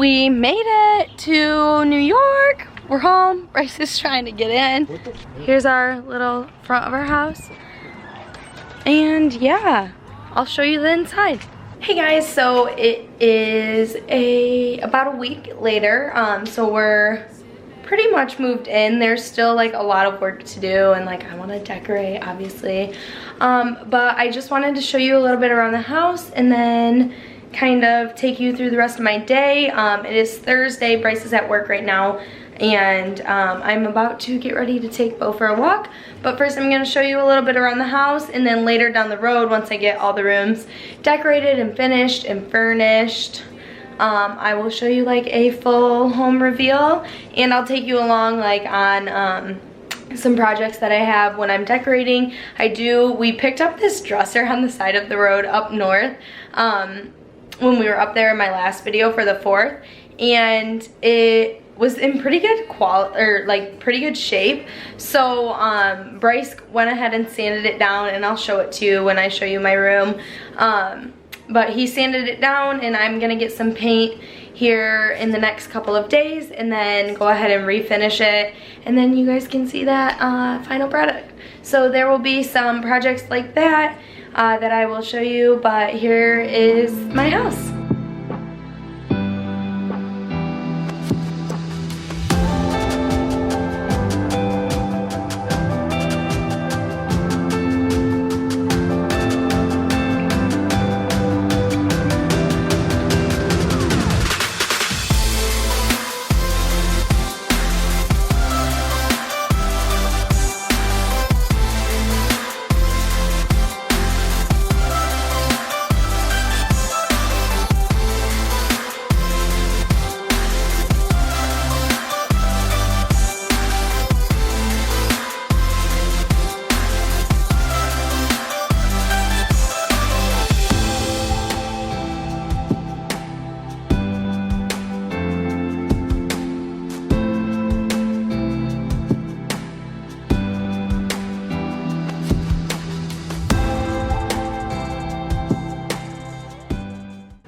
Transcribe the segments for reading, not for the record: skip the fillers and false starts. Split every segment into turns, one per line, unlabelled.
We made it to New York. We're home. Bryce is trying to get in. Here's our little front of our house. And yeah, I'll show you the inside. Hey guys, so it is about a week later. So we're pretty much moved in. There's still like a lot of work to do, and like I want to decorate, obviously. But I just wanted to show you a little bit around the house and then kind of take you through the rest of my day. It is Thursday. Bryce is at work right now, and I'm about to get ready to take Beau for a walk. But first I'm going to show you a little bit around the house, and then later down the road, once I get all the rooms decorated and finished and furnished, I will show you like a full home reveal, and I'll take you along like on some projects that I have when I'm decorating. We picked up this dresser on the side of the road up north when we were up there in my last video for the 4th, and it was in pretty good quality, or like pretty good shape. So Bryce went ahead and sanded it down, and I'll show it to you when I show you my room. But he sanded it down, and I'm gonna get some paint here in the next couple of days and then go ahead and refinish it, and then you guys can see that final product. So there will be some projects like that that I will show you, but here is my house.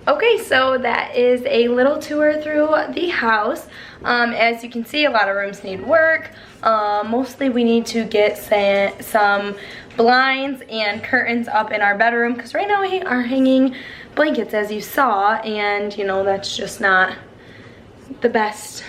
Okay, so that is a little tour through the house. As you can see, a lot of rooms need work. Mostly we need to get some blinds and curtains up in our bedroom, because right now we are hanging blankets, as you saw, and you know, that's just not the best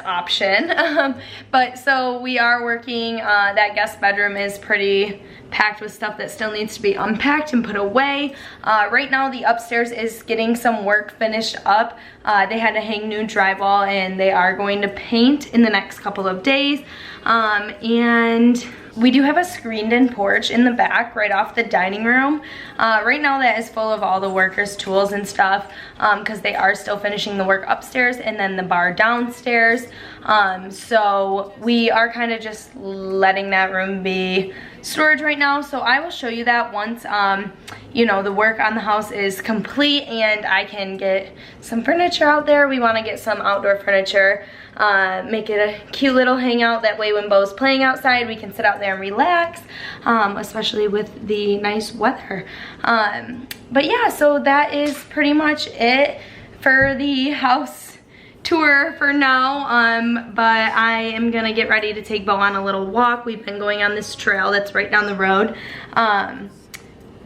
option. But so we are working, that guest bedroom is pretty packed with stuff that still needs to be unpacked and put away. Right now the upstairs is getting some work finished up. They had to hang new drywall, and they are going to paint in the next couple of days. And we do have a screened-in porch in the back right off the dining room. Right now that is full of all the workers' tools and stuff, because they are still finishing the work upstairs and then the bar downstairs. So we are kind of just letting that room be storage right now. So I will show you that once you know, the work on the house is complete and I can get some furniture out there. We want to get some outdoor furniture, make it a cute little hangout. That way when Beau's playing outside, we can sit out there and relax, especially with the nice weather. But yeah, so that is pretty much it for the house tour for now. But I am gonna get ready to take Beau on a little walk. We've been going on this trail that's right down the road.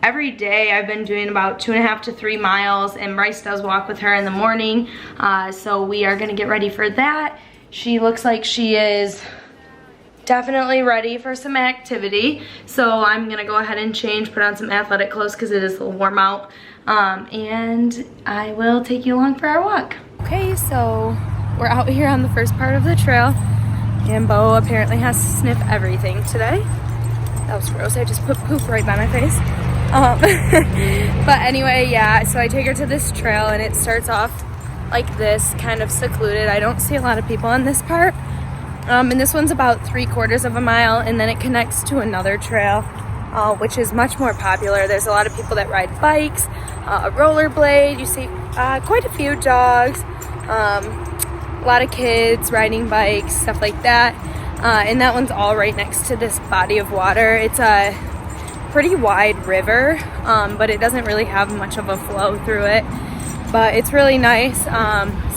Every day I've been doing about 2.5 to 3 miles, and Bryce does walk with her in the morning. So we are gonna get ready for that. She looks like she is definitely ready for some activity. So I'm gonna go ahead and change, put on some athletic clothes because it is a little warm out. And I will take you along for our walk. Okay, so we're out here on the first part of the trail, and Beau apparently has to sniff everything today. That was gross. I just put poop right by my face. But anyway, yeah, so I take her to this trail, and it starts off like this, kind of secluded. I don't see a lot of people on this part. And this one's about 3/4 of a mile, and then it connects to another trail, which is much more popular. There's a lot of people that ride bikes, rollerblade. You see quite a few dogs, a lot of kids riding bikes, stuff like that. And that one's all right next to this body of water. It's a pretty wide river, but it doesn't really have much of a flow through it. but it's really nice.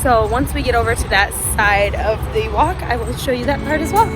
So once we get over to that side of the walk, I will show you that part as well.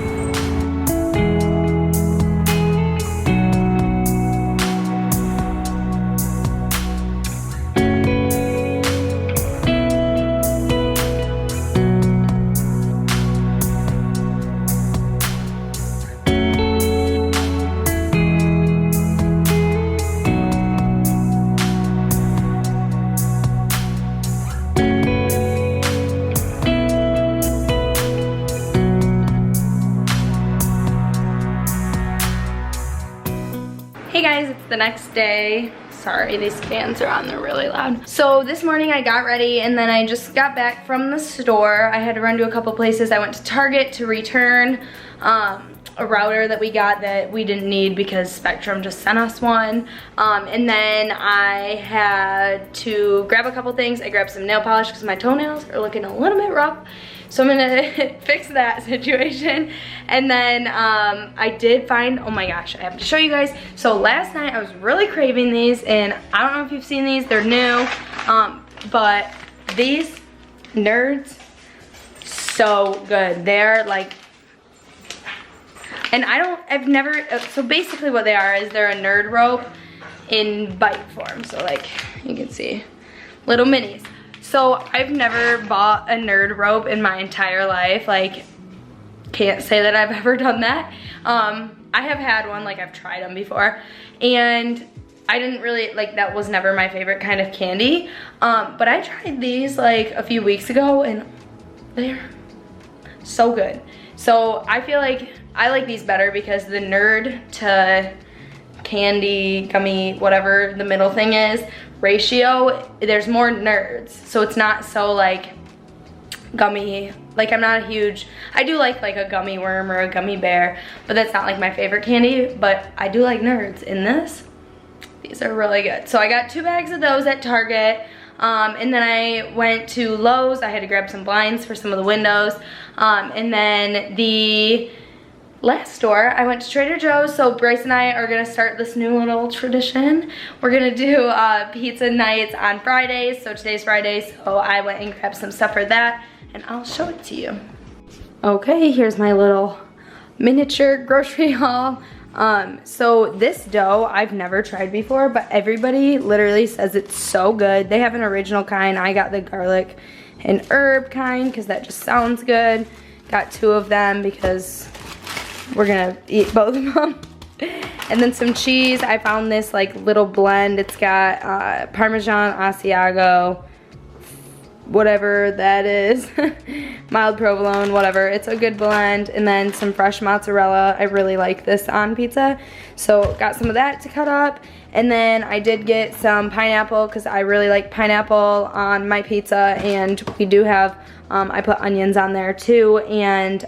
Hey guys, it's the next day. Sorry, these fans are on, they're really loud. So this morning I got ready and then I just got back from the store. I had to run to a couple places. I went to Target to return a router that we got that we didn't need because Spectrum just sent us one. And then I had to grab a couple things. I grabbed some nail polish because my toenails are looking a little bit rough. So I'm gonna fix that situation. And then I did find, oh my gosh, I have to show you guys. So last night I was really craving these and I don't know if you've seen these, they're new. But these Nerds, so good. They're like, and I've never, so basically what they are is they're a Nerd rope in bite form. So like, you can see, little minis. So I've never bought a Nerd rope in my entire life. Like, can't say that I've ever done that. I have had one, like I've tried them before. And I didn't really, like that was never my favorite kind of candy. But I tried these like a few weeks ago and they're so good. So I feel like I like these better because the Nerd to candy, gummy, whatever the middle thing is, ratio, there's more Nerds. So it's not so like gummy, like I'm not a huge, I do like a gummy worm or a gummy bear, but that's not like my favorite candy, but I do like Nerds in this. These are really good. So I got 2 bags of those at Target. And then I went to Lowe's. I had to grab some blinds for some of the windows. And then the last store, I went to Trader Joe's. So Bryce and I are gonna start this new little tradition. We're gonna do pizza nights on Fridays. So today's Friday, so I went and grabbed some stuff for that and I'll show it to you. Okay, here's my little miniature grocery haul. So this dough I've never tried before, but everybody literally says it's so good. They have an original kind. I got the garlic and herb kind because that just sounds good. Got 2 of them because we're gonna eat both of them. And then some cheese. I found this like little blend. It's got Parmesan, Asiago, whatever that is, mild provolone, whatever. It's a good blend. And then some fresh mozzarella. I really like this on pizza. So got some of that to cut up. And then I did get some pineapple because I really like pineapple on my pizza. And we do have, I put onions on there too. And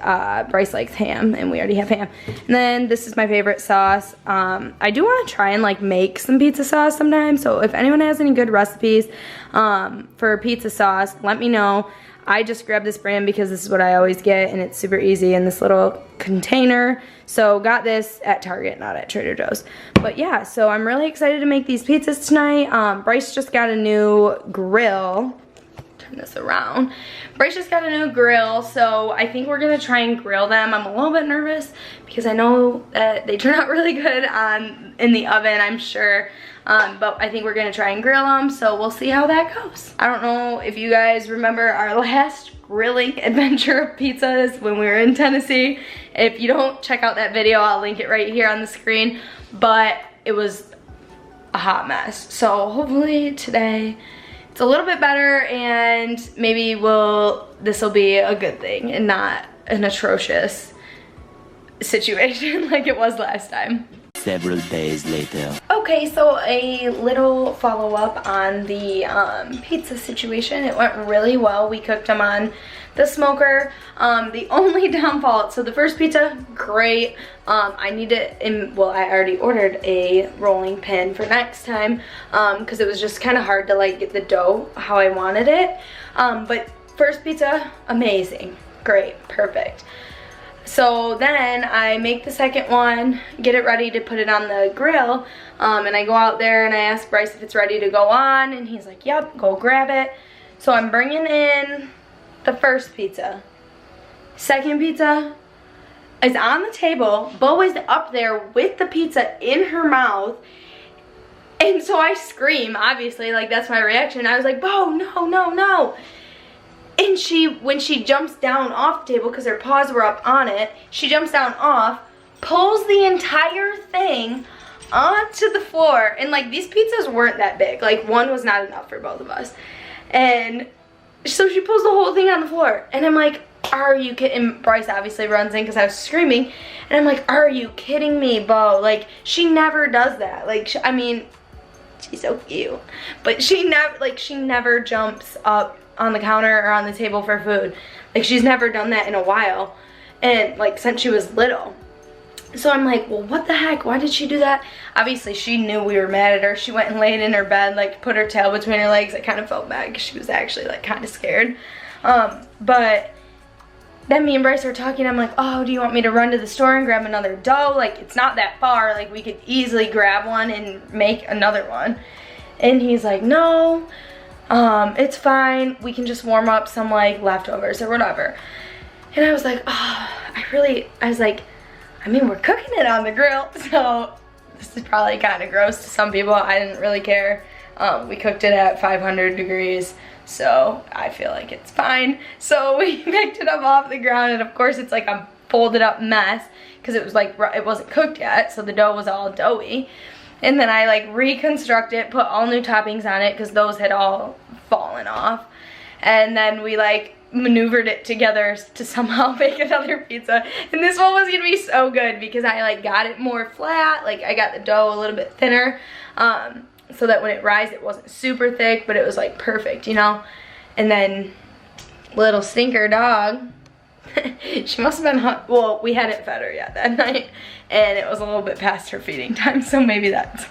Bryce likes ham and we already have ham. And then this is my favorite sauce. I do want to try and like make some pizza sauce sometime. So if anyone has any good recipes for pizza sauce, let me know. I just grabbed this brand because this is what I always get and it's super easy in this little container. So got this at Target, not at Trader Joe's. But yeah, so I'm really excited to make these pizzas tonight. Bryce just got a new grill. Turn this around. Bryce just got a new grill, so I think we're gonna try and grill them. I'm a little bit nervous because I know that they turn out really good in the oven, I'm sure. But I think we're gonna try and grill them, so we'll see how that goes. I don't know if you guys remember our last grilling adventure of pizzas when we were in Tennessee. If you don't, check out that video, I'll link it right here on the screen. But it was a hot mess. So hopefully today it's a little bit better and maybe this will be a good thing and not an atrocious situation like it was last time.
Several days later.
Okay, so a little follow-up on the pizza situation. It went really well. We cooked them on the smoker. The only downfall, so the first pizza, great. I need to, well, I already ordered a rolling pin for next time because it was just kind of hard to like get the dough how I wanted it. But first pizza, amazing, great, perfect. So then I make the second one, get it ready to put it on the grill, and I go out there and I ask Bryce if it's ready to go on, and he's like, yep, go grab it. So I'm bringing in the first pizza. Second pizza is on the table. Beau is up there with the pizza in her mouth. And so I scream, obviously, like that's my reaction. I was like, Beau, no, no, no. And when she jumps down off the table, because her paws were up on it, she jumps down off, pulls the entire thing onto the floor. And like these pizzas weren't that big. Like one was not enough for both of us. And so she pulls the whole thing on the floor. And I'm like, are you kidding? Bryce obviously runs in because I was screaming. And I'm like, are you kidding me, Beau? Like she never does that. Like, I mean, she's so cute. But she never jumps up on the counter or on the table for food. Like she's never done that in a while, and like since she was little. So I'm like, well, what the heck, why did she do that? Obviously she knew we were mad at her. She went and laid in her bed, like put her tail between her legs. I kind of felt bad because she was actually like kind of scared. But then me and Bryce were talking. I'm like, oh, do you want me to run to the store and grab another dough? Like it's not that far, like we could easily grab one and make another one. And he's like, no, it's fine, we can just warm up some like leftovers or whatever. And I was like, oh, I was like, I mean, we're cooking it on the grill, so this is probably kind of gross to some people. I didn't really care. We cooked it at 500 degrees, so I feel like it's fine. So we picked it up off the ground, and of course it's like a folded up mess because it was like, it wasn't cooked yet, so the dough was all doughy. And then I like reconstruct it, put all new toppings on it because those had all fallen off. And then we like maneuvered it together to somehow make another pizza. And this one was gonna be so good because I like got it more flat. Like I got the dough a little bit thinner, so that when it rised it wasn't super thick, but it was like perfect, you know? And then little stinker dog, she must have been well, we hadn't fed her yet that night, and it was a little bit past her feeding time, so maybe that's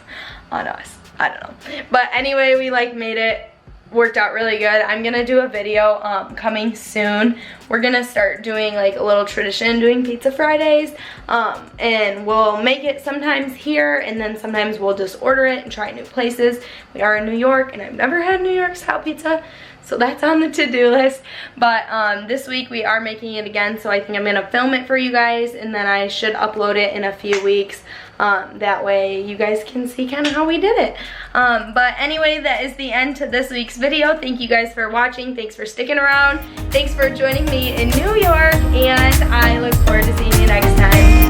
on us. I don't know. But anyway, we like made it, worked out really good. I'm gonna do a video coming soon. We're gonna start doing like a little tradition, doing pizza Fridays, and we'll make it sometimes here, and then sometimes we'll just order it and try new places. We are in New York, and I've never had New York style pizza, so that's on the to-do list. But this week we are making it again, so I think I'm gonna film it for you guys, and then I should upload it in a few weeks. That way you guys can see kind of how we did it. But anyway, that is the end to this week's video. Thank you guys for watching. Thanks for sticking around. Thanks for joining me in New York, and I look forward to seeing you next time.